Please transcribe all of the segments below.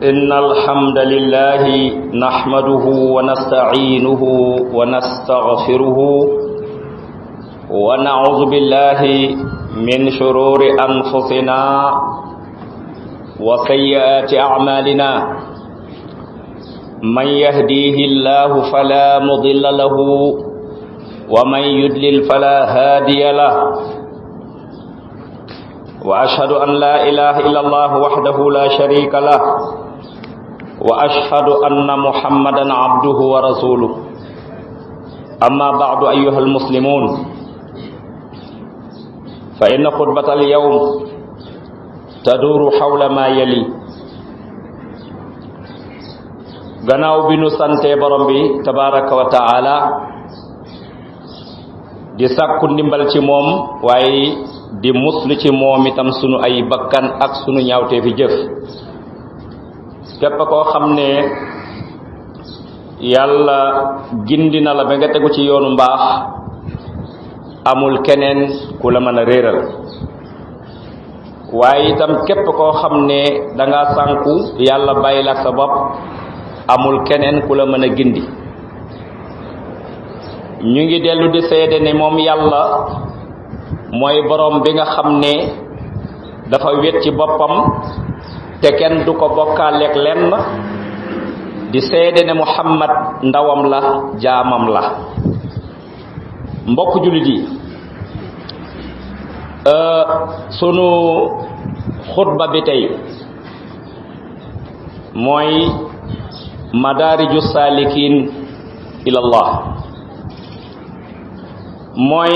إن الحمد لله نحمده ونستعينه ونستغفره ونعوذ بالله من شرور أنفسنا وسيئات أعمالنا من يهديه الله فلا مضل له ومن يضلل فلا هادي له وأشهد أن لا إله إلا الله وحده لا شريك له وأشهد أن محمدا عبده ورسوله أما بعد أيها المسلمون فإن خطبة اليوم تدور حول ما يلي gannaaw bi nu sante borom bi tabaraka wa taala di sàkku ndimbal ci moom waaye di muslu ci moom itam sunu ay bakkan ak sunu ñaawtee fi jëf képp koo xam ne yàlla gindi na la ba nga tegu ci yoonu mbaax amul keneen ku la mën a réeral waaye itam képp koo xam ne danga sànku yàlla bàyyi la ak sa bopp amul keneen ku la mën a gindi ñu ngi dellu di seede ne moom yàlla mooy borom bi nga xam ne dafa wét ci boppam te kenn du ko bokkaaleeg lenn di seede ne Muhammad ndawam la jaamam la mbokk jullit yi sunu xutba bi tey mooy madaariju saalikiin ilallah mooy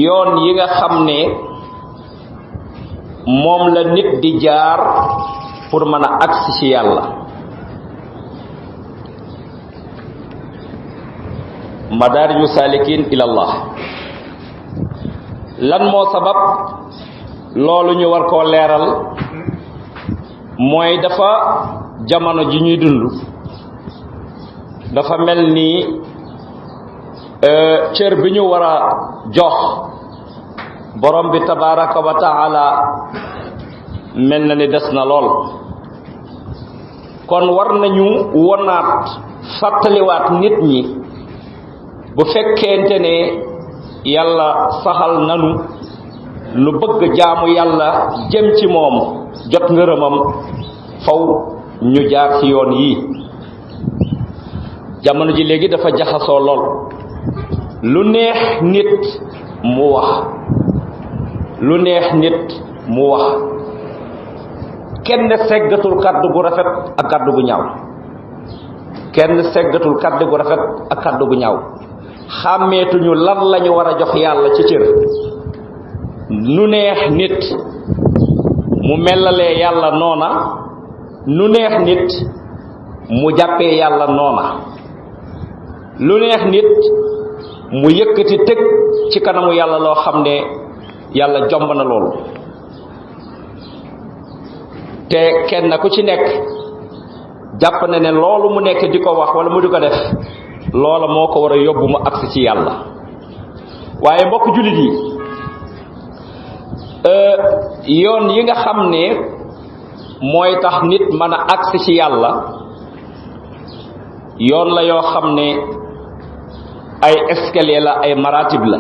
yoon yi nga xam ne moom la nit di jaar pour mën a agsi ci yàlla madaariju saalikiin ilallah lan moo sabab loolu ñu war koo leeral mooy dafa jamono ji ñuy dund dafa mel ni cër bi ñu war a jox borom bi tabaraka wa taala mel na ni des na lool kon war nañu wonaat fàttaliwaat nit ñi bu fekkente ne yàlla saxal nanu lu bëgg jaamu yàlla jëm ci moom jot ngërëmam faw ñu jaar ci yoon yi jamono ji léegi dafa jaxasoo lool lu neex nit mu wax lu neex nit mu wax kenn seggatul kàddu gu rafet ak kàddu gu ñaaw kenn seggatul kàddu gu rafet ak kàddu gu ñaaw xàmmeetuñu lan lañu war a jox yàlla ci cër nu neex nit mu melalee yàlla noona nu neex nit mu jàppee yàlla noona lu neex nit mu yëkkati teg ci kanamu yàlla loo xam ne yàlla jomb na loolu te kenn ku ci nekk jàpp na ne loolu mu nekk di ko wax wala mu di ko def loola moo ko war a yóbbu mu agsi ci yàlla waaye mbokk jullit yi yoon yi nga xam ne mooy tax nit mën a agsi ci yàlla yoon la yoo xam ne ay escalier la ay maratib la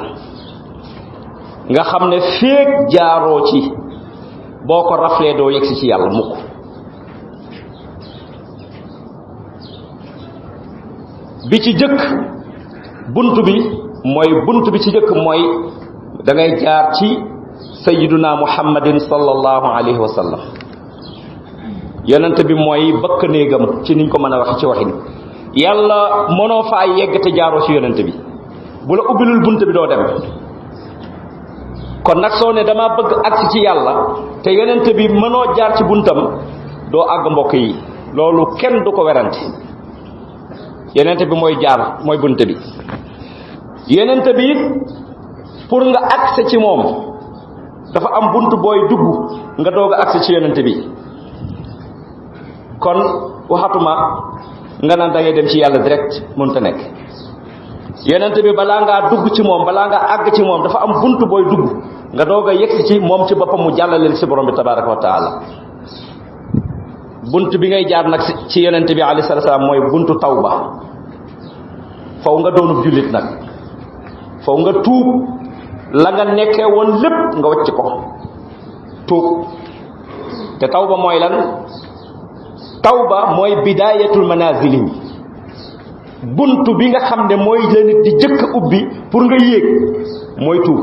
nga xam ne féeg jaaroo ci boo ko raflee doo yegsi ci yàlla mukk bi ci jëkk bunt bi ci jëkk mooy da ngay jaar ci sayyiduna muhammadin sallallahu alayhi wa sallam yonent bi mooy bëkk néegam ci niñ ko mën a wax ci waxin yàlla mënoo faa yegg te jaaroo ci yonent bi bu la ubbilul bunt bi doo dem kon nag soo ne dama bëgg agsi ci yàlla te yonent bi mënoo jaar ci buntam doo àgg mbokk yi loolu kenn du ko werante yonent bi mooy bunt bi yonent bi pour nga agsi ci moom dafa am bunt booy dugg nga doog a agsi ci yonent bi kon waxatuma nga naan da ngay dem ci yàlla direct mënta nekk yonent bi balaa ngaa dugg ci moom balaa ngaa àgg ci moom dafa am buntu booy dugg nga doog a yegsi ci moom ci boppam mu jàllaleel si borom bi tabaraka wa taala bunt bi ngay jaar nag ci yonent bi alayhi salaam mooy buntu tawba faw nga doonub jullit nag faw nga tuub la nga nekkee woon lépp nga wacc ko tuub te tawba mooy lan tawba mooy bidayatul manazili buntu bi nga xam ne mooy la nit di jëkk ubbi pour nga yéeg mooy tuub